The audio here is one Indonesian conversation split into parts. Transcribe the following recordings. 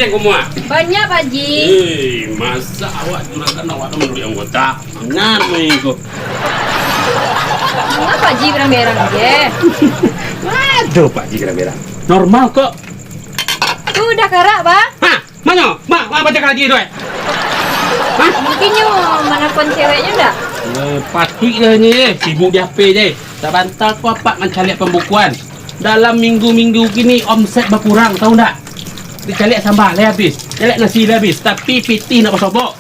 deh kamu? Banyak Pak Ji. Masa awak makan awak menurut anggota? Benar mengikut. Mengapa Pak Ji berang-berang je? Waduh Pak Ji berang-berang. Normal kok. Tuh udah kerak, Bang. Hah? Mana? Baca lagi tu. Mungkin you menelpon ceweknya enggak? Patut lah ni sibuk di HP je. Tak bantal kau apa mencari pembukuan. Dalam minggu-minggu gini omset berkurang, tahu tak? Dicari sambal dah habis, cari nasi dah habis, tapi pitih nak bersobok.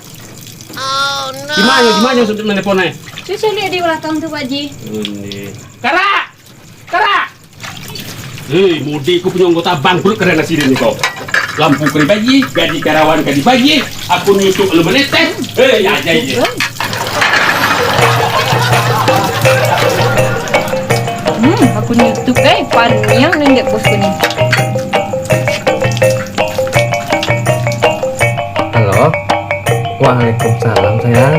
Oh no. Gimana untuk menelpon ni? Tu saya lihat di ulang tahun tu Pak Ji. Kara! Mudi aku punya anggota bangkrut kerana nasi dia ni kau. Lampu kena bagi, gaji karyawan kena dibagi, aku nyutuk lu menetes. Ya. Aku YouTube panjang nengok bosku ni. Halo. Waalaikumsalam sayang.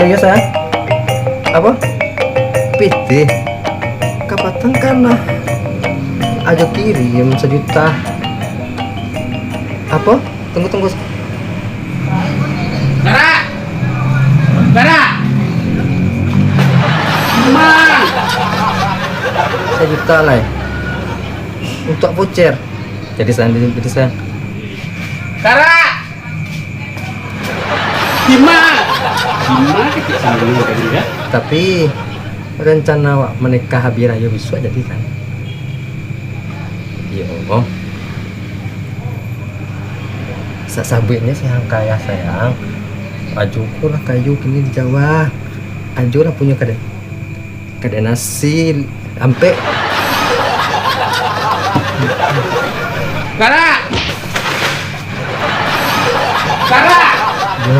Iya sayang. Apa? PT. Kapatan kana. Ajo kirim 1 juta. Apa? Tunggu. Kara! Mang! 1 juta lah. Untuk voucher. Jadi sayang. Kara! Hima kecil sambil tadi ya. Tapi rencana awak menikah habis raya besok jadi kan? Yo. Sabitnya sayang kaya sayang. Ajuku lah kayu kini di Jawa. Aju lah punya kedai nasi sampai. Kara! Yo.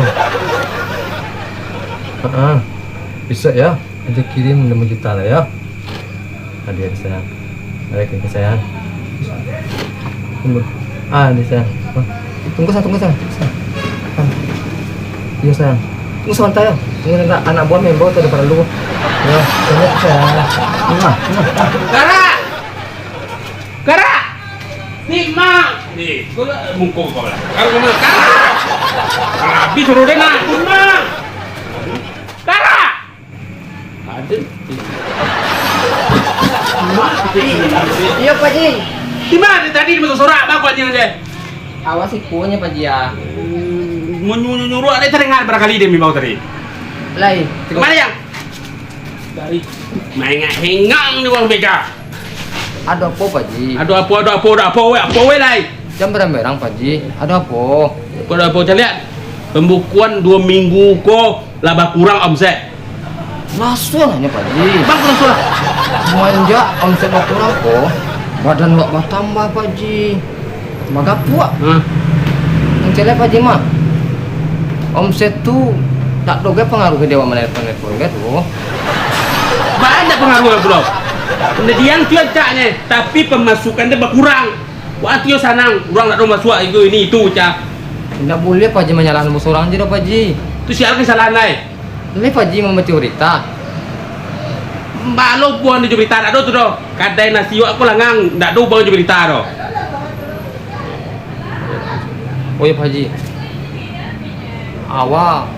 Bisa ya. Aja kirim 5 juta lah ya. Hadiah sayang. Baik sayang. Tunggu. Ini sayang. Tunggu sayang. Iya sayang. Tunggu sebentar ya. Tunggu anak buah membawa tu depan dulu. Ya, tunggu sayang. Kara! Hima! Nih, kau mungkung kau lah. Kalau kau nak Kara! Habis suruh dia nak. Hima! Kara! Ada. Iya Pak Ji. Di mana tadi di masuk sorak bapaknya dia? Awas punya Pak Ji ya. Nyuruh ada teringat berkali dia membawa tadi. Lai. Kemana yang? Dari main hengang ni orang Mega. Ada apa Pak Ji? Ada apa weh lai? Jam berang Pak Ji. Ada apa? Apa saya lihat pembukuan 2 minggu kok laba kurang omset. Langsung hanya Pak Ji. Bang kurang surat. Semenjak omset berkurang kok, badan wak bertambah Pak Ji. Maga puak. Yang Pak Ji mah. Omset tu tak doge pengaruh ke dewa menelpon gitu. Banyak pengaruh bro. Kemudian cuacanya, tapi pemasukan dia berkurang. Waktu yo sanang, orang nak masuk ini itu cah. Tidak boleh Pak Ji menyalahkan bos orang je Pak Ji. Tu siapa kesalahan lain? Ini Pak Ji membaca berita. Mbak lo buang di berita tak do tu do. Kadai nasi aku langang, tak do buang di berita do. Oh ya Pak Ji. Awak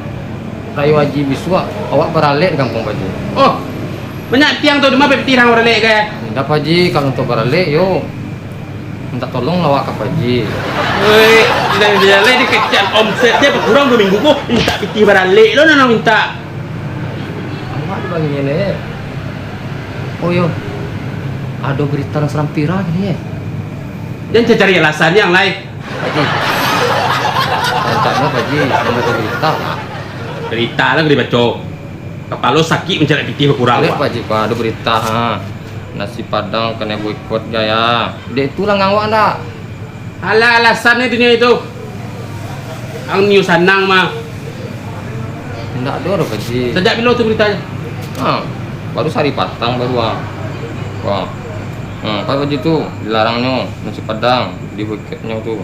Rayu Haji Biswa, awak beralih di kampung Pak Ji. Oh, banyak tiang tu di mana petirang orang lek ke? Tidak Pak Ji, kalau untuk beralih yo minta tolong awak ke Pak Ji. Weh, dia lek dia kecil omset dia berkurang 2 minggu kok. Minta piti beralih lo nak minta. Awak dibagi ni. Oh yo, ada berita yang seram viral gini ya. Jangan cari alasan yang lain. Pak Ji. Rencana Pak Ji membaca berita. Berita lah dia baca. Kepala sakit mencari piti berkurang. Lihat Pak Ji, Pak, ada berita nasi padang kena boikot gaya. Dia itu lah ngawak ndak? Alah alasan itu itu. Ang news sanang mah. Ndak ada Pak Ji. Sejak bila tu beritanya? Baru sehari patang baru wah. Pak Ji tu dilarangnya nasi padang di boikotnya tu.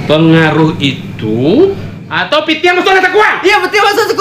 Pengaruh itu atau piti yang masuk rasa kuat? Iya betul masuk